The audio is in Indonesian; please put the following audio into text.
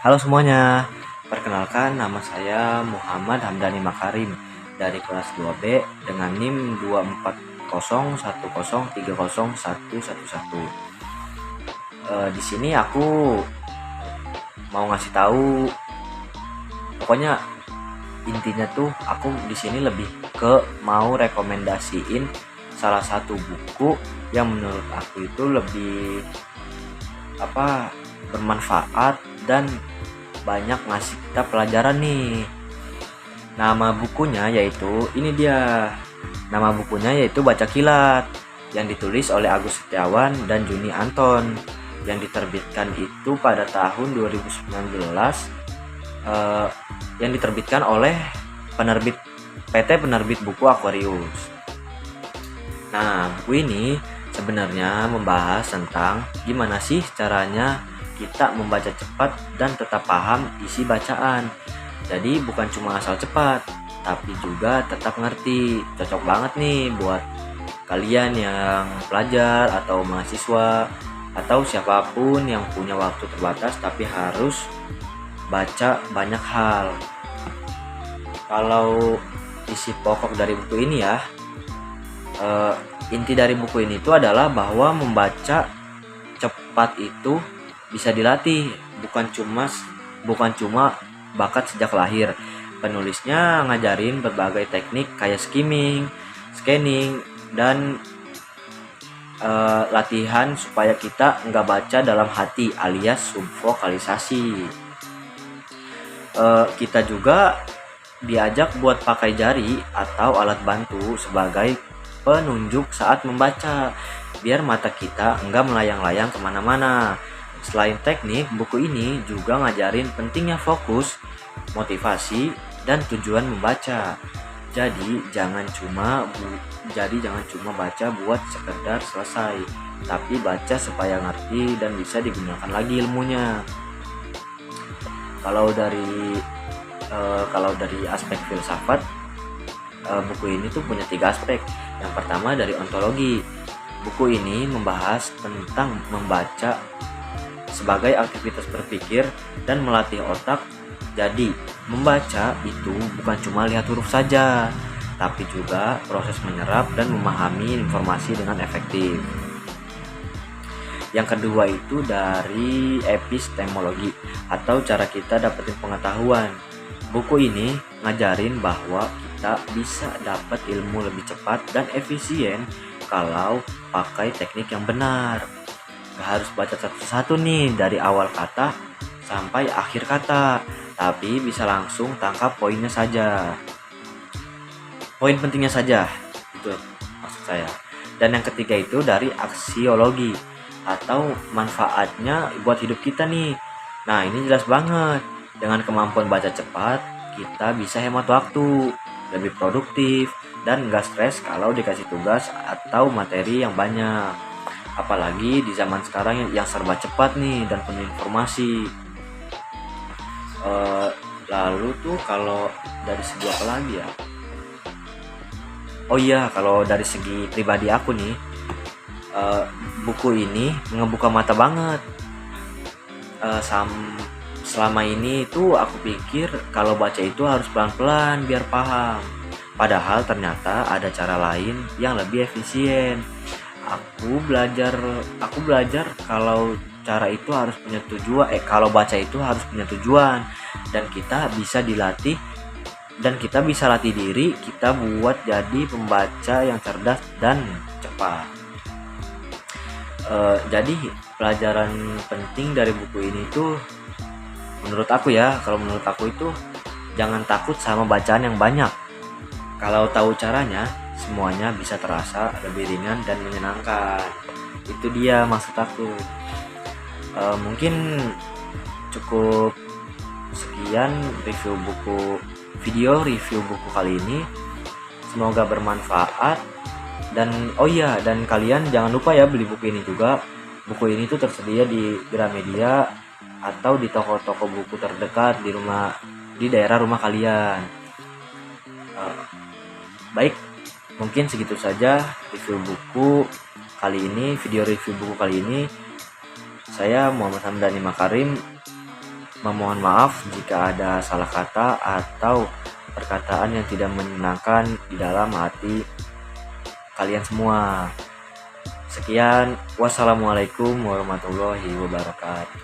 Halo semuanya, perkenalkan nama saya Muhammad Hamdani Makarim dari kelas 2B dengan NIM 2401030301111. Di sini aku mau ngasih tahu, pokoknya intinya tuh aku di sini lebih ke mau rekomendasiin salah satu buku yang menurut aku itu lebih bermanfaat dan banyak ngasih kita pelajaran nih. Nama bukunya yaitu Nama bukunya yaitu Baca Kilat yang ditulis oleh Agus Setiawan dan Juni Anton, yang diterbitkan itu pada tahun 2019, yang diterbitkan oleh penerbit PT Penerbit Buku Aquarius. Nah, buku ini sebenarnya membahas tentang gimana sih caranya kita membaca cepat dan tetap paham isi bacaan. Jadi bukan cuma asal cepat, tapi juga tetap ngerti. Cocok banget nih buat kalian yang pelajar atau mahasiswa atau siapapun yang punya waktu terbatas tapi harus baca banyak hal. Kalau isi pokok dari buku ini ya, inti dari buku ini itu adalah bahwa membaca cepat itu bisa dilatih, bukan cuma bakat sejak lahir. Penulisnya ngajarin berbagai teknik kayak skimming, scanning, dan latihan supaya kita nggak baca dalam hati alias subvokalisasi. Kita juga diajak buat pakai jari atau alat bantu sebagai penunjuk saat membaca, biar mata kita nggak melayang-layang kemana-mana. Selain teknik, buku ini juga ngajarin pentingnya fokus, motivasi, dan tujuan membaca. Jadi jangan cuma baca buat sekedar selesai, tapi baca supaya ngerti dan bisa digunakan lagi ilmunya. Kalau dari aspek filsafat, buku ini tuh punya 3 aspek. Yang pertama dari ontologi. Buku ini membahas tentang membaca sebagai aktivitas berpikir dan melatih otak. Jadi, membaca itu bukan cuma lihat huruf saja, tapi juga proses menyerap dan memahami informasi dengan efektif. Yang kedua itu dari epistemologi atau cara kita dapetin pengetahuan. Buku ini ngajarin bahwa kita bisa dapat ilmu lebih cepat dan efisien kalau pakai teknik yang benar. Gak harus baca satu-satu nih dari awal kata sampai akhir kata, tapi bisa langsung tangkap poinnya saja. Poin pentingnya saja, itu maksud saya. Dan yang ketiga itu dari aksiologi atau manfaatnya buat hidup kita nih. Nah, ini jelas banget. Dengan kemampuan baca cepat, kita bisa hemat waktu, lebih produktif, dan gak stres kalau dikasih tugas atau materi yang banyak. Apalagi di zaman sekarang yang serba cepat nih dan penuh informasi. Lalu tuh kalau dari segi apa lagi ya? Oh iya, kalau dari segi pribadi aku nih, buku ini ngebuka mata banget. Selama ini itu aku pikir kalau baca itu harus pelan-pelan biar paham. Padahal ternyata ada cara lain yang lebih efisien. Aku belajar kalau cara itu harus punya tujuan. Kalau baca itu harus punya tujuan, dan kita bisa latih diri kita buat jadi pembaca yang cerdas dan cepat. Jadi pelajaran penting dari buku ini tuh menurut aku itu jangan takut sama bacaan yang banyak. Kalau tahu caranya, semuanya bisa terasa lebih ringan dan menyenangkan. Itu dia maksud aku. Mungkin cukup sekian video review buku kali ini. Semoga bermanfaat. Dan kalian jangan lupa ya beli buku ini juga. Buku ini tuh tersedia di Gramedia atau di toko-toko buku terdekat di daerah rumah kalian. Baik, mungkin segitu saja video review buku kali ini. Saya Muhammad Hamdani Makarim memohon maaf jika ada salah kata atau perkataan yang tidak menyenangkan di dalam hati kalian semua. Sekian, wassalamualaikum warahmatullahi wabarakatuh.